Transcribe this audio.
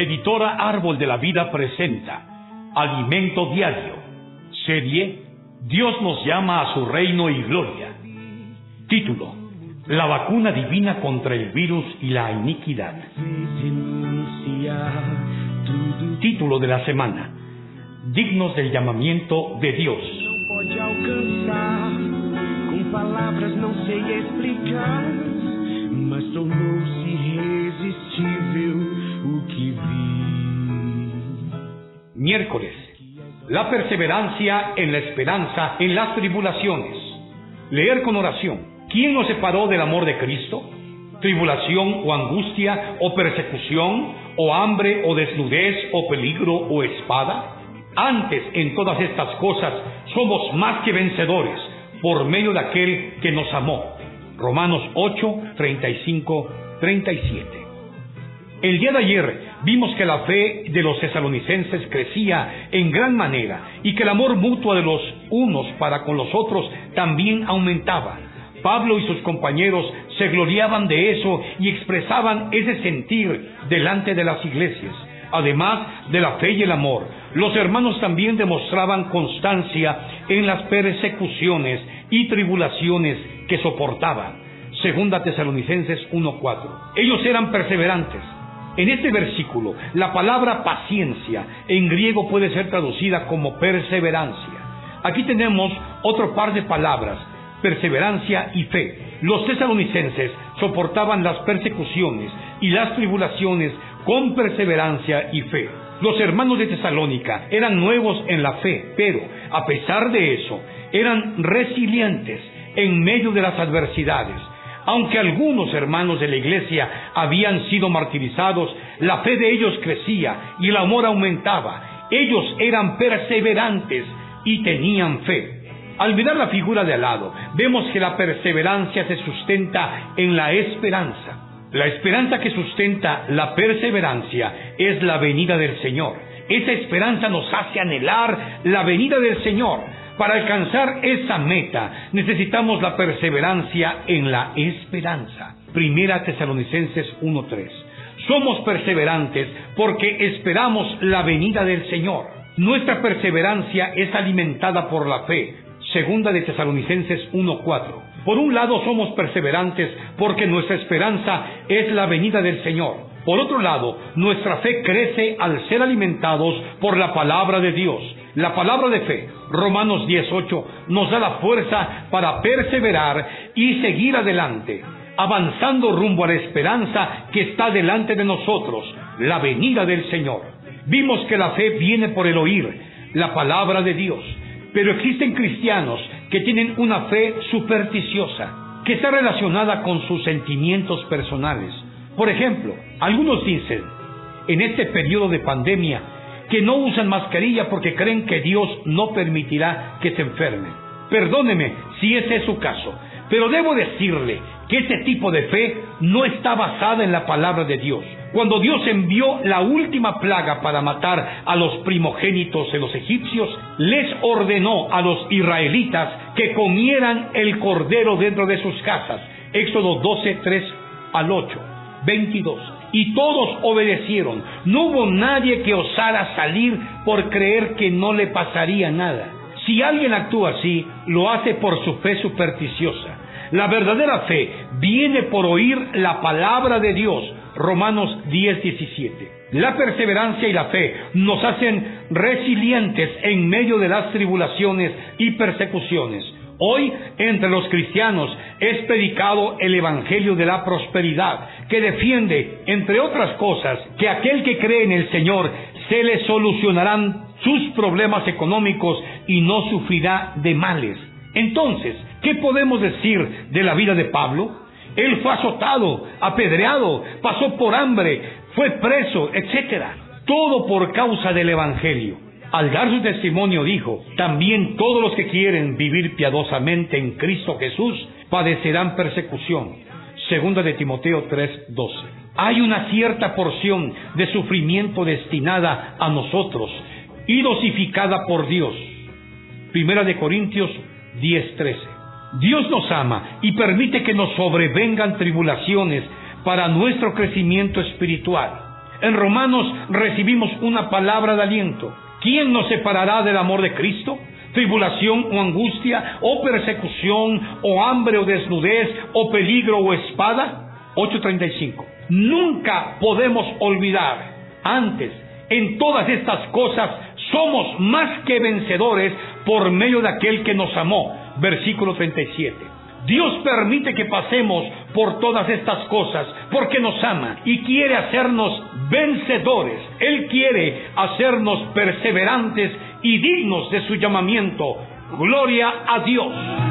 Editora Árbol de la Vida presenta Alimento Diario, serie Dios nos llama a su reino y gloria. Título: La vacuna divina contra el virus y la iniquidad. Título de la semana: Dignos del llamamiento de Dios. Pode alcançar, com palavras não sei explicar, mas tornou-se irresistível o que vi. Miércoles: la perseverancia en la esperanza en las tribulaciones. Leer con oración. ¿Quién nos separó del amor de Cristo? ¿Tribulación o angustia o persecución o hambre o desnudez o peligro o espada? Antes, en todas estas cosas, somos más que vencedores por medio de aquel que nos amó. Romanos 8, 35, 37. El día de ayer vimos que la fe de los tesalonicenses crecía en gran manera y que el amor mutuo de los unos para con los otros también aumentaba. Pablo y sus compañeros se gloriaban de eso y expresaban ese sentir delante de las iglesias. Además de la fe y el amor, los hermanos también demostraban constancia en las persecuciones y tribulaciones que soportaban. Segunda Tesalonicenses 1:4. Ellos eran perseverantes. En este versículo, la palabra paciencia en griego puede ser traducida como perseverancia. Aquí tenemos otro par de palabras: perseverancia y fe. Los tesalonicenses soportaban las persecuciones y las tribulaciones con perseverancia y fe. Los hermanos de Tesalónica eran nuevos en la fe, pero a pesar de eso, eran resilientes en medio de las adversidades. Aunque algunos hermanos de la iglesia habían sido martirizados, la fe de ellos crecía y el amor aumentaba. Ellos eran perseverantes y tenían fe. Al mirar la figura de al lado, vemos que la perseverancia se sustenta en la esperanza. La esperanza que sustenta la perseverancia es la venida del Señor. Esa esperanza nos hace anhelar la venida del Señor. Para alcanzar esa meta necesitamos la perseverancia en la esperanza. Primera Tesalonicenses 1:3. Somos perseverantes porque esperamos la venida del Señor. Nuestra perseverancia es alimentada por la fe. Segunda de Tesalonicenses 1:4. Por un lado somos perseverantes porque nuestra esperanza es la venida del Señor. Por otro lado, nuestra fe crece al ser alimentados por la palabra de Dios. La palabra de fe, Romanos 10:8, nos da la fuerza para perseverar y seguir adelante, avanzando rumbo a la esperanza que está delante de nosotros, la venida del Señor. Vimos que la fe viene por el oír la palabra de Dios. Pero existen cristianos que tienen una fe supersticiosa, que está relacionada con sus sentimientos personales. Por ejemplo, algunos dicen, en este periodo de pandemia, que no usan mascarilla porque creen que Dios no permitirá que se enfermen. Perdóneme si ese es su caso, pero debo decirle que este tipo de fe no está basada en la palabra de Dios. Cuando Dios envió la última plaga para matar a los primogénitos de los egipcios, les ordenó a los israelitas que comieran el cordero dentro de sus casas. Éxodo 12, 3 al 8, 22. Y todos obedecieron. No hubo nadie que osara salir por creer que no le pasaría nada. Si alguien actúa así, lo hace por su fe supersticiosa. La verdadera fe viene por oír la palabra de Dios. Romanos 10:17. La perseverancia y la fe nos hacen resilientes en medio de las tribulaciones y persecuciones. Hoy, entre los cristianos, es predicado el evangelio de la prosperidad, que defiende, entre otras cosas, que aquel que cree en el Señor se le solucionarán sus problemas económicos y no sufrirá de males. Entonces, ¿qué podemos decir de la vida de Pablo? Él fue azotado, apedreado, pasó por hambre, fue preso, etc. Todo por causa del evangelio. Al dar su testimonio dijo, también todos los que quieren vivir piadosamente en Cristo Jesús padecerán persecución. Segunda de Timoteo 3:12. Hay una cierta porción de sufrimiento destinada a nosotros y dosificada por Dios. Primera de Corintios 10:13. Dios nos ama y permite que nos sobrevengan tribulaciones para nuestro crecimiento espiritual. En Romanos recibimos una palabra de aliento. ¿Quién nos separará del amor de Cristo? ¿Tribulación o angustia, o persecución, o hambre o desnudez, o peligro o espada? 8:35. Nunca podemos olvidar, antes, en todas estas cosas, somos más que vencedores por medio de aquel que nos amó. Versículo 37. Dios permite que pasemos por todas estas cosas porque nos ama y quiere hacernos vencedores. Él quiere hacernos perseverantes y dignos de su llamamiento. Gloria a Dios.